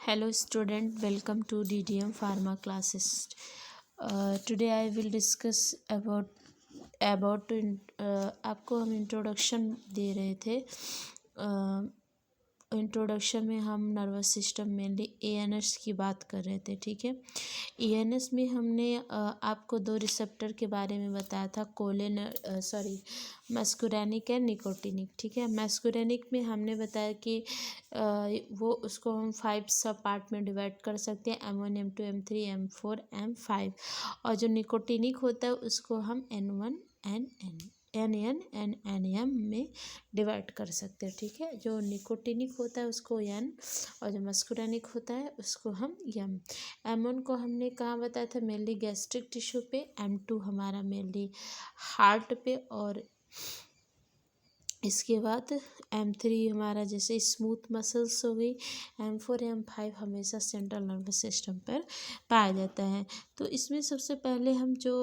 Hello student, welcome to DDM Pharma classes. Today I will discuss आपको हम introduction दे रहे थे। इंट्रोडक्शन में हम नर्वस सिस्टम मेनली एएनएस की बात कर रहे थे, ठीक है। एएनएस में हमने आपको दो रिसेप्टर के बारे में बताया था, मस्कुरैनिक एंड निकोटिनिक, ठीक है। मस्कुरैनिक में हमने बताया कि वो उसको हम 5 सब पार्ट में डिवाइड कर सकते हैं, M1 M2 M3 M4 M5। और जो निकोटिनिक होता है उसको हम N1 NN एंड NM में डिवाइड कर सकते हैं, ठीक है। जो निकोटिनिक होता है उसको N और जो मस्कुरैनिक होता है उसको हम M। M1 को हमने कहाँ बताया था, मेनली गैस्ट्रिक टिश्यू पे। M2 हमारा मेनली हार्ट पे, और इसके बाद M3 हमारा जैसे स्मूथ मसल्स हो गई। M4 M5 हमेशा सेंट्रल नर्वस सिस्टम पर पाया जाता है। तो इसमें सबसे पहले हम जो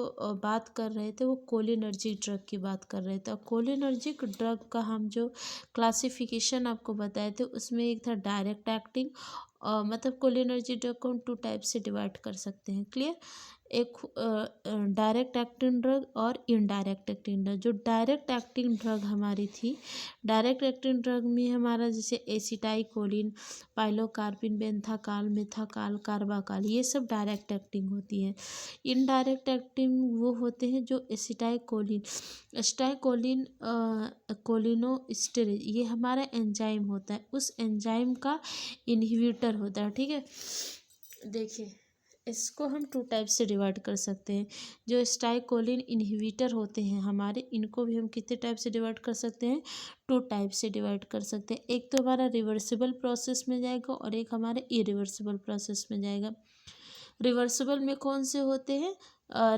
बात कर रहे थे वो कोलिनर्जिक ड्रग की बात कर रहे थे। और कोलिनर्जिक ड्रग का हम जो क्लासिफिकेशन आपको बताए थे उसमें एक था डायरेक्ट एक्टिंग, मतलब कोलिनर्जिक ड्रग को हम 2 टाइप से डिवाइड कर सकते हैं, क्लियर। एक डायरेक्ट एक्टिंग ड्रग और इनडायरेक्ट एक्टिंग ड्रग। जो डायरेक्ट एक्टिंग ड्रग हमारी थी, डायरेक्ट एक्टिंग ड्रग में हमारा जैसे एसिटाइकोलिन, पाइलोकार्पिन, बेंथाकाल, मेथाकाल, कार्बाकाल, ये सब डायरेक्ट एक्टिंग होती है। इनडायरेक्ट एक्टिंग वो होते हैं जो एसिटाइकोलिन कोलिनोस्टेरेज, ये हमारा एंजाइम होता है, उस एंजाइम का इनहिबिटर होता है, ठीक है। देखिए, इसको हम 2 टाइप से डिवाइड कर सकते हैं। जो स्टाइकोलिन इनहिबिटर होते हैं हमारे, इनको भी हम कितने टाइप से डिवाइड कर सकते हैं, 2 टाइप से डिवाइड कर सकते हैं। एक तो हमारा रिवर्सिबल प्रोसेस में जाएगा और एक हमारे इरिवर्सिबल प्रोसेस में जाएगा। रिवर्सिबल में कौन से होते हैं,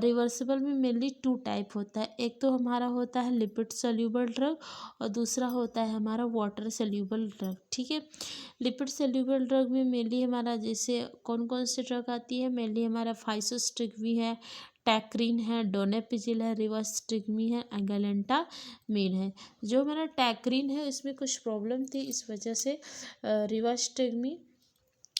रिवर्सिबल में मेनली 2 टाइप होता है। एक तो हमारा होता है लिपिड सोल्यूबल ड्रग और दूसरा होता है हमारा वाटर सोल्यूबल ड्रग, ठीक है। लिपिड सोल्यूबल ड्रग में मेनली हमारा जैसे कौन कौन सी ड्रग आती है, मेनली हमारा फाइसोस्टिग्मी है, टैक्रीन है, डोनेपिजिल है, रिवास्टिग्मी है, गैलेंटामीन है। जो हमारा टैक्रीन है इसमें कुछ प्रॉब्लम थी, इस वजह से रिवास्टिग्मी,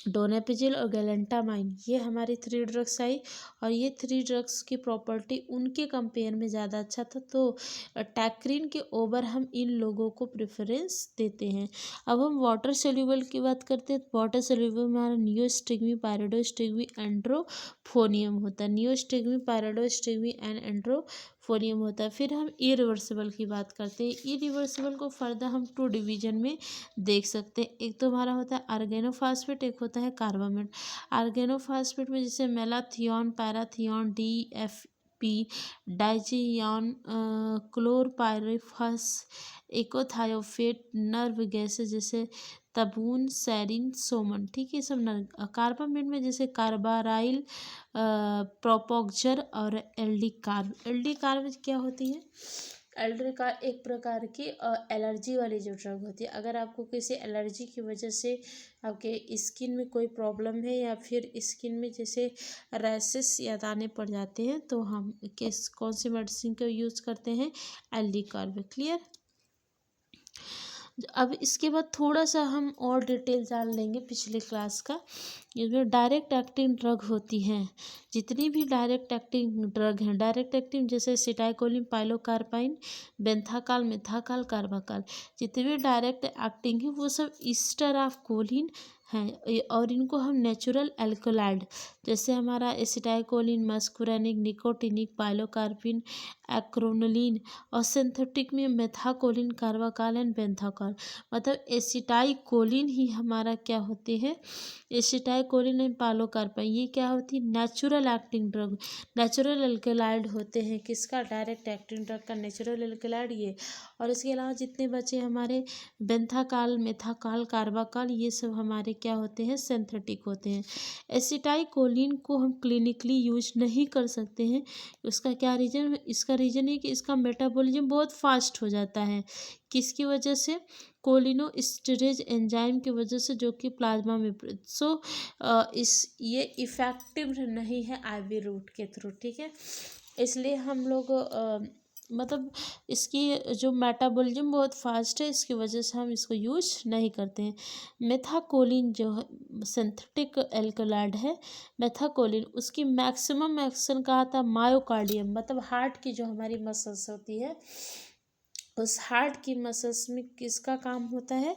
डोनेपिजिल और गैलेंटामाइन ये हमारी 3 ड्रग्स आई। और ये 3 ड्रग्स की प्रॉपर्टी उनके कंपेयर में ज़्यादा अच्छा था, तो टैक्रीन के ओवर हम इन लोगों को प्रेफरेंस देते हैं। अब हम वाटर सोल्यूबल की बात करते हैं। वाटर सोल्यूबल में हमारा नियोस्टिग्मी, पायरिडोस्टिग्मी, एंड्रोफोनियम होता है। नियोस्टिग्मी, पायरिडोस्टिग्मी एंड एंड्रोफोनियम होता है। फिर हम इरिवर्सिबल की बात करते हैं। इरिवर्सिबल को फर्दर हम 2 डिवीजन में देख सकते हैं। एक तो हमारा होता है आर्गेनोफॉस्फेट, एक होता है कार्बामेट। आर्गेनोफॉस्फेट में जैसे मेलाथियोन, पैराथियोन, DFP, डाइजीन, क्लोरपाइरिफास, एकोथायोफेट, नर्व गैसेस जैसे तबून, सेरिन, सोमन, ठीक है। सब नर्व। कार्बामेट में जैसे कार्बाराइल, प्रोपोक्जर और एल्डी कार्ब क्या होती है, एल्डर का एक प्रकार की एलर्जी वाली जो ड्रग होती है। अगर आपको किसी एलर्जी की वजह से आपके स्किन में कोई प्रॉब्लम है या फिर स्किन में जैसे रैसेस या दाने पड़ जाते हैं, तो हम कौन सी मेडिसिन का यूज़ करते हैं, एल्डी कार्ब, क्लियर। अब इसके बाद थोड़ा सा हम और डिटेल जान लेंगे पिछले क्लास का। इसमें डायरेक्ट एक्टिंग ड्रग होती हैं, जितनी भी डायरेक्ट एक्टिंग ड्रग हैं, डायरेक्ट एक्टिंग जैसे सिटाइकोलिन, पाइलोकार्पाइन, बेंथाकाल, मेथाकाल, कार्बाकाल, जितने भी डायरेक्ट एक्टिंग है वो सब ईस्टर ऑफ कोलिन हैं। और इनको हम नेचुरल एल्कोलाइड जैसे हमारा एसिटाइकोलिन, मस्कुरैनिक, निकोटिनिक, पाइलोकार्पिन, एक्रोनोलिन, और सिंथेटिक में मेथाकोलिन, कार्बाकाल एंड बेंथाकाल, मतलब एसिटाइकोलिन ही हमारा क्या होते हैं, एसिटाइकोलिन एंड पाइलोकार्पाइन, ये क्या होती है, natural acting drug, natural alkaloid होते हैं। किसका, डायरेक्ट एक्टिंग ड्रग का नेचुरल एल्कोलाइड ये। और इसके अलावा जितने बचे हमारे बेंथाकाल, मेथाकाल, कार्बाकाल, ये सब हमारे क्या होते हैं, सिंथेटिक होते हैं। एसिटाइकोलिन को हम क्लिनिकली यूज नहीं कर सकते हैं। उसका क्या रीज़न है, इसका रीज़न है कि इसका मेटाबॉलिज्म बहुत फास्ट हो जाता है। किसकी वजह से, कोलिनोस्टेरेज एंजाइम की वजह से, जो कि प्लाज्मा में ये इफ़ेक्टिव नहीं है IV रूट के थ्रू, ठीक है। इसलिए हम लोग मतलब इसकी जो मेटाबॉलिज्म बहुत फास्ट है, इसकी वजह से हम इसको यूज नहीं करते हैं। मेथाकोलिन जो है सिंथेटिक एल्कलॉइड है, मेथाकोलिन उसकी मैक्सिमम एक्शन कहा था मायोकार्डियम, मतलब हार्ट की जो हमारी मसल्स होती है, उस हार्ट की मसल्स में किसका काम होता है,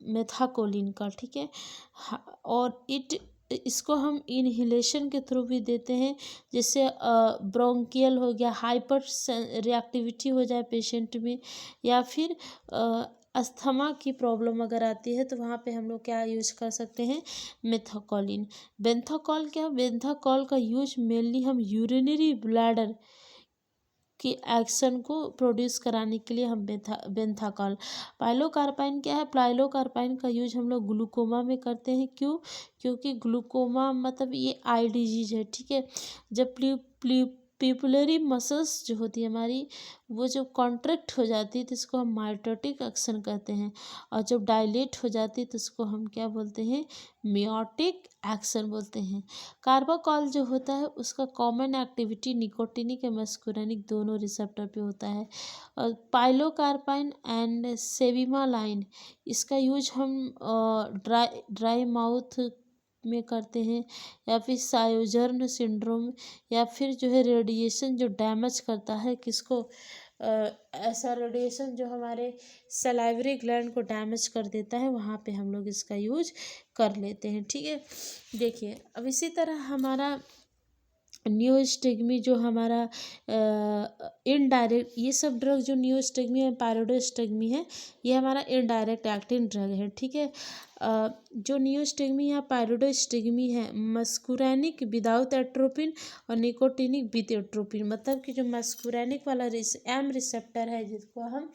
मेथाकोलिन का, ठीक है। और इसको हम इनहेलेशन के थ्रू भी देते हैं, जिससे ब्रोंकियल हो गया, हाइपर रिएक्टिविटी हो जाए पेशेंट में, या फिर अस्थमा की प्रॉब्लम अगर आती है तो वहाँ पे हम लोग क्या यूज कर सकते हैं, मेथाकोलिन। बेंथाकॉल क्या, बेंथाकॉल का यूज मेनली हम यूरिनरी ब्लैडर की एक्शन को प्रोड्यूस कराने के लिए हम बेंथाकॉल। पाइलोकार्पाइन क्या है, पाइलोकार्पाइन का यूज हम लोग ग्लूकोमा में करते हैं। क्यों, क्योंकि ग्लूकोमा मतलब ये आई डिजीज है, ठीक है। जब प्यूपिलरी मसल्स जो होती है हमारी, वो जब कॉन्ट्रैक्ट हो जाती है तो इसको हम माइटोटिक एक्शन कहते हैं, और जब डायलेट हो जाती है तो इसको हम क्या बोलते हैं, मियोटिक एक्शन बोलते हैं। कार्बाकॉल जो होता है उसका कॉमन एक्टिविटी निकोटिनिक या मस्कुरेनिक दोनों रिसेप्टर पे होता है। और पाइलोकार्पाइन एंड सेविमालाइन, इसका यूज हम ड्राई माउथ में करते हैं, या फिर सायोजर्न सिंड्रोम, या फिर जो है रेडिएशन जो डैमेज करता है किसको, ऐसा रेडिएशन जो हमारे सलाइवरी ग्लैंड को डैमेज कर देता है, वहाँ पे हम लोग इसका यूज कर लेते हैं, ठीक है। देखिए अब इसी तरह हमारा नियोस्टेगमी जो हमारा इनडायरेक्ट, ये सब ड्रग जो नियोस्टेगमी और पायरोडोस्टेगमी है, ये हमारा इनडायरेक्ट एक्टिंग ड्रग है, ठीक है। जो नियोस्टेगमी या पायरोडोस्टेगमी है, मस्कुरैनिक विदाउट एट्रोपिन और निकोटिनिक विद एट्रोपिन, मतलब कि जो मस्कुरैनिक वाला एम रिसेप्टर है, जिसको हम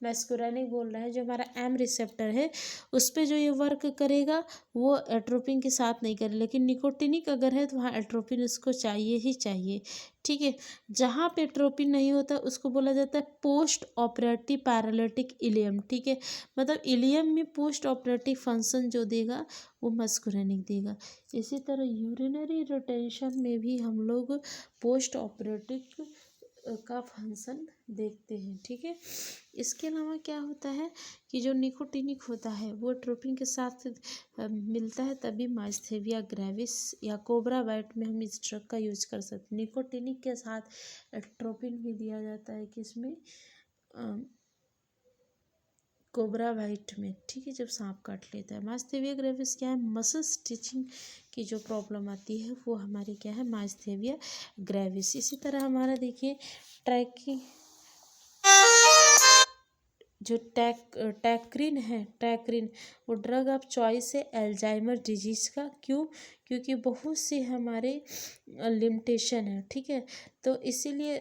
मस्कुरैनिक बोल रहे हैं, जो हमारा एम रिसेप्टर है, उस पर जो ये वर्क करेगा वो एट्रोपिन के साथ नहीं करे, लेकिन निकोटिनिक अगर है तो वहाँ एट्रोपिन उसको चाहिए ही चाहिए, ठीक है। जहाँ पे एट्रोपिन नहीं होता उसको बोला जाता है पोस्ट ऑपरेटिव पैरालिटिक इलियम, ठीक है। मतलब इलियम में पोस्ट ऑपरेटिव फंक्शन जो देगा वो मस्कुरैनिक देगा। इसी तरह यूरिनरी रिटेंशन में भी हम लोग पोस्ट ऑपरेटिव का फंक्शन देखते हैं, ठीक है। इसके अलावा क्या होता है कि जो निकोटिनिक होता है वो एट्रोपिन के साथ मिलता है, तभी माइस्थेविया ग्रेविस या कोबरा वाइट में हम इस ड्रग का यूज कर सकते हैं। निकोटिनिक के साथ एट्रोपिन भी दिया जाता है किसमें, कोबरा वाइट में, ठीक है, जब सांप काट लेता है। माइस्थेविया ग्रेविस क्या है, मसल स्टिचिंग की जो प्रॉब्लम आती है वो हमारी क्या है, माइस्थेविया ग्रेविस। इसी तरह हमारा देखिए ट्रैकिंग जो टैक्रिन है, टैक्रिन वो ड्रग ऑफ चॉइस है एल्जाइमर डिजीज़ का। क्यों, क्योंकि बहुत से हमारे लिमिटेशन है, ठीक है। तो इसीलिए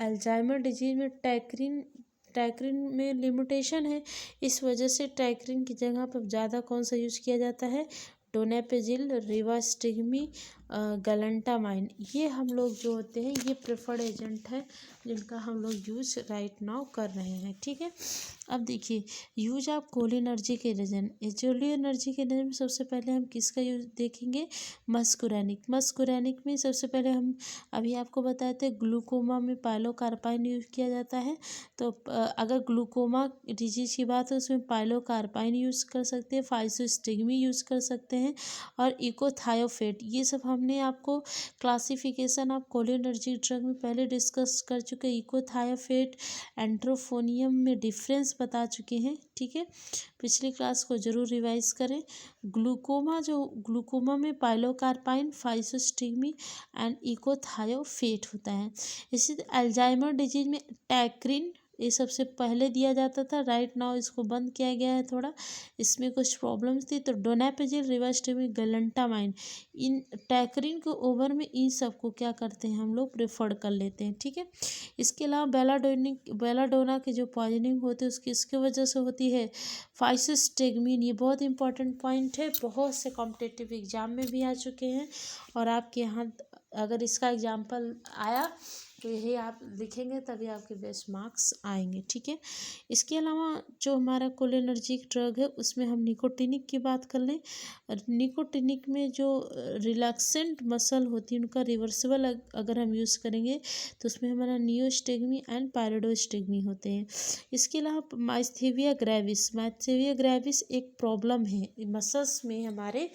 एल्जाइमर डिजीज में टैक्रिन में लिमिटेशन है, इस वजह से टैक्रिन की जगह पर ज़्यादा कौन सा यूज़ किया जाता है, डोनेपेजिल, रिवास्टिगमी, गैलेंटामाइन, ये हम लोग जो होते हैं ये प्रेफर्ड एजेंट है जिनका हम लोग यूज राइट नाउ कर रहे हैं, ठीक है। अब देखिए यूज ऑफ कोलिनर्जी के रीजन, कोलिनर्जी के रीजन में सबसे पहले हम किसका यूज देखेंगे, मस्कुरैनिक। मस्कुरैनिक में सबसे पहले हम अभी आपको बताए थे ग्लूकोमा में पाइलोकार्पाइन यूज किया जाता है, तो अगर ग्लूकोमा डिजीज की बात है उसमें पाइलोकार्पाइन यूज कर सकते हैं, फाइसोस्टिग्मी यूज कर सकते हैं, और इकोथायोफेट, ये सब हमने आपको क्लासिफिकेशन ऑफ कोलिनर्जिक ड्रग में पहले डिस्कस कर चुके। इकोथायोफेट एंट्रोफोनियम में डिफरेंस बता चुके हैं, ठीक है। पिछली क्लास को जरूर रिवाइज करें। ग्लूकोमा में पाइलोकार्पाइन, फाइसोस्टिग्मी एंड इकोथायोफेट होता है। इसी अल्जाइमर डिजीज में टैक्रिन ये सबसे पहले दिया जाता था, राइट नाउ इसको बंद किया गया है, थोड़ा इसमें कुछ प्रॉब्लम्स थी। तो डोनापेजिल, रिवास्टिगमी, गैलेंटामाइन, इन टैक्रिन के ओवर में इन सबको क्या करते हैं हम लोग प्रेफर कर लेते हैं, ठीक है। इसके अलावा बेलाडोना की जो पॉइजनिंग होती है उसकी इसके वजह से होती है। फाइसोस्टिग्मीन, ये बहुत इंपॉर्टेंट पॉइंट है, बहुत से कॉम्पिटिटिव एग्जाम में भी आ चुके हैं, और आपके यहाँ अगर इसका एग्जाम्पल आया तो यही आप लिखेंगे तभी आपके बेस्ट मार्क्स आएंगे, ठीक है। इसके अलावा जो हमारा कोलिनर्जिक ड्रग है उसमें हम निकोटिनिक की बात कर लें। निकोटिनिक में जो रिलैक्सेंट मसल होती है उनका रिवर्सिबल अगर हम यूज़ करेंगे तो उसमें हमारा नियोस्टेगमी एंड पायरिडोस्टेगमी होते हैं। इसके अलावा माइस्थेविया ग्रेविस एक प्रॉब्लम है मसल्स में, हमारे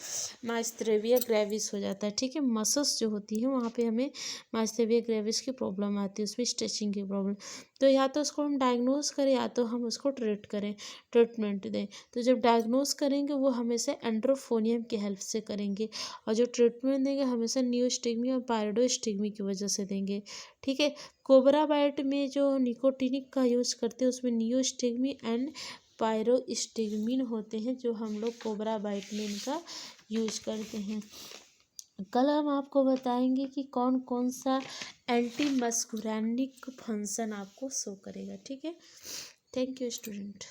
माइस्थेविया ग्रेविस हो जाता है, ठीक है। मसल्स जो होती है वहाँ पे हमें माइस्थेविया ग्रेविस की प्रॉब्लम आती है, उसमें स्ट्रेचिंग की प्रॉब्लम। तो या तो उसको हम डायग्नोज करें या तो हम उसको ट्रीटमेंट दें। तो जब डायग्नोज करेंगे वो हमेशा एंड्रोफोनियम की हेल्प से करेंगे, और जो ट्रीटमेंट देंगे हमेशा नियोस्टेगमी और पायरिडोस्टेगमी की वजह से देंगे, ठीक है। कोबरा बाइट में जो निकोटिनिक का यूज़ करते हैं उसमें नियोस्टेगमी एंड पायरोस्टेगमिन होते हैं, जो हम लोग कोबरा बाइट में इनका यूज करते हैं। कल हम आपको बताएंगे कि कौन कौन सा एंटी मस्कुरैनिक फंक्शन आपको शो करेगा, ठीक है। Thank you student.